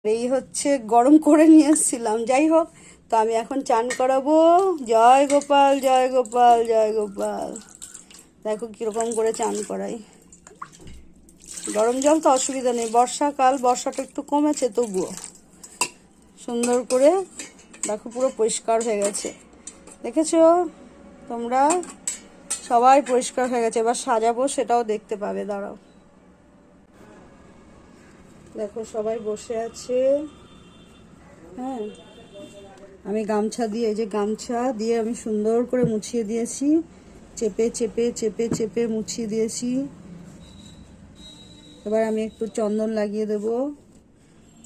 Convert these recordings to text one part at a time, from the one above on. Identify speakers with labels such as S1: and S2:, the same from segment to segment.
S1: এই হচ্ছে গরম করে নিয়ে এসেছিলাম। যাই হোক, তো আমি এখন চান করাবো। জয় গোপাল জয় গোপাল জয় গোপাল। দেখো কিরকম করে চান করাই। গরম জল তো অসুবিধা নেই, বর্ষাকাল, বর্ষাটা একটু কমেছে, তবুও সুন্দর করে দেখো পুরো পরিষ্কার হয়ে গেছে। দেখেছো তোমরা, সবাই পরিষ্কার হয়ে গেছে। এবার সাজাবো, সেটাও দেখতে পাবে, দাঁড়াও। দেখো সবাই বসে আছে। হ্যাঁ, আমি গামছা দিয়ে, এই যে গামছা দিয়ে আমি সুন্দর করে মুছিয়ে দিয়েছি, চেপে চেপে চেপে চেপে মুছিয়ে দিয়েছি। এবার আমি একটু চন্দন লাগিয়ে দেব।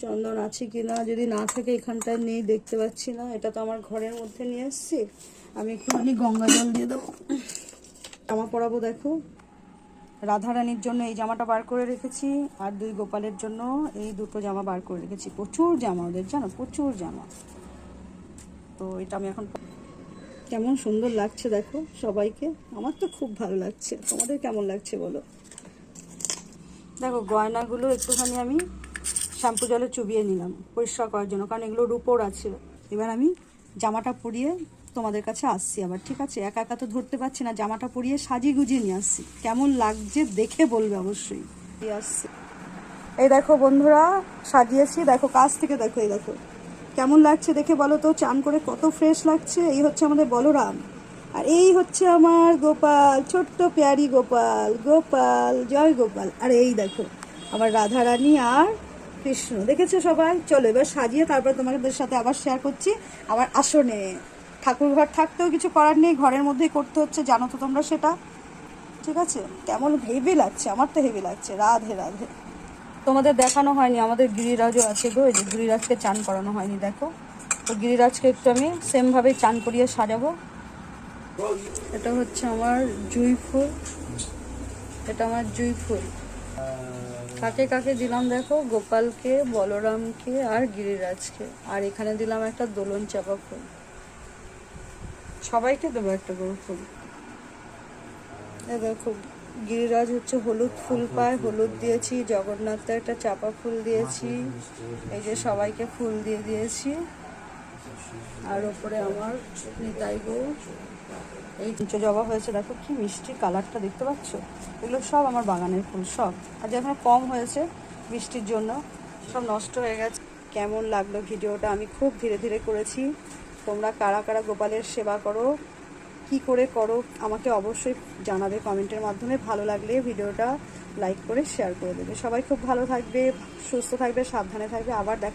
S1: চন্দন আছে কিনা, যদি না থাকে, এখানটায় নেই, দেখতে পাচ্ছি না। এটা তো আমার ঘরের মধ্যে নিয়ে এসেছি। আমি একটুখানি গঙ্গা জল দিয়ে দেবো। জামা পরাবো। দেখো, রাধারানীর জন্য এই জামাটা বার করে রেখেছি, আর দুই গোপালের জন্য এই দুটো জামা বার করে রেখেছি। প্রচুর জামা ওদের, জানো, প্রচুর জামা। তো এটা আমি এখন, কেমন সুন্দর লাগছে দেখো সবাইকে। আমার তো খুব ভালো লাগছে, তোমাদের কেমন লাগছে বলো। দেখো গয়নাগুলো একটুখানি আমি শ্যাম্পু জলে চুবিয়ে নিলাম পরিষ্কার করার জন্য, কারণ এগুলো রূপোর আছে। এবার আমি জামাটা পরিয়ে তোমাদের কাছে আসছি আবার, ঠিক আছে? একা একা তো ধরতে পারছি না, জামাটা পরিয়ে সাজিয়ে গুজিয়ে নিয়ে আসছি। কেমন লাগছে দেখে বলবে অবশ্যই। আসছি, এই দেখো বন্ধুরা, সাজিয়েছি। দেখো কাছ থেকে দেখো, এই দেখো কেমন লাগছে দেখে বলো তো। চান করে কত ফ্রেশ লাগছে। এই হচ্ছে আমাদের বলরাম, আর এই হচ্ছে আমার গোপাল, ছোট্ট প্যারি গোপাল। গোপাল জয় গোপাল। আর এই দেখো আমার রাধারানী আর কৃষ্ণ। দেখেছো সবাই? চলো এবার সাজিয়ে তারপরে তোমাদের সাথে আবার শেয়ার করছি। আবার আসনে ঠাকুর ঘর থাকতেও কিছু করার নেই, ঘরের মধ্যেই করতে হচ্ছে, জানো তো তোমরা সেটা, ঠিক আছে? কেমন হেভি লাগছে, আমার তো হেভি লাগছে। রাধে রাধে। তোমাদের দেখানো হয়নি, আমাদের গিরিরাজও আছে গো। এই যে গিরিরাজকে চান করানো হয়নি, দেখো। তো গিরিরাজকে একটু আমি সেমভাবে চান করিয়ে সাজাবো। এটা হচ্ছে আমার জুঁই ফুল, এটা আমার জুঁই ফুল। কাকে কাকে দিলাম দেখো, গোপালকে, বলরামকে আর গিরিরাজকে। আর এখানে দিলাম একটা দোলন চাপা ফুল। সবাইকে দেবো একটা করে ফুল। দেখো গিরিরাজ হচ্ছে হলুদ ফুল পায়, হলুদ দিয়েছি। জগন্নাথে একটা চাপা ফুল দিয়েছি। এই যে সবাইকে ফুল দিয়ে দিয়েছি। আর ওপরে আমার নিতাই গো এই জবা হয়েছে, দেখো কি মিষ্টি কালারটা, দেখতে পাচ্ছ? এগুলো সব আমার বাগানের ফুল, সব। আর যে এখন কম হয়েছে বৃষ্টির জন্য, সব নষ্ট হয়ে গেছে। কেমন লাগলো ভিডিওটা? আমি খুব ধীরে ধীরে করেছি। তোমরা কারা কারা গোপালের সেবা করো, কি করে করো, আমাকে অবশ্যই জানাবে কমেন্টের মাধ্যমে। ভালো লাগলে ভিডিওটা লাইক করে শেয়ার করে দেবে। সবাই খুব ভালো থাকবে, সুস্থ থাকবে, সাবধানে থাকবে। আবার দেখা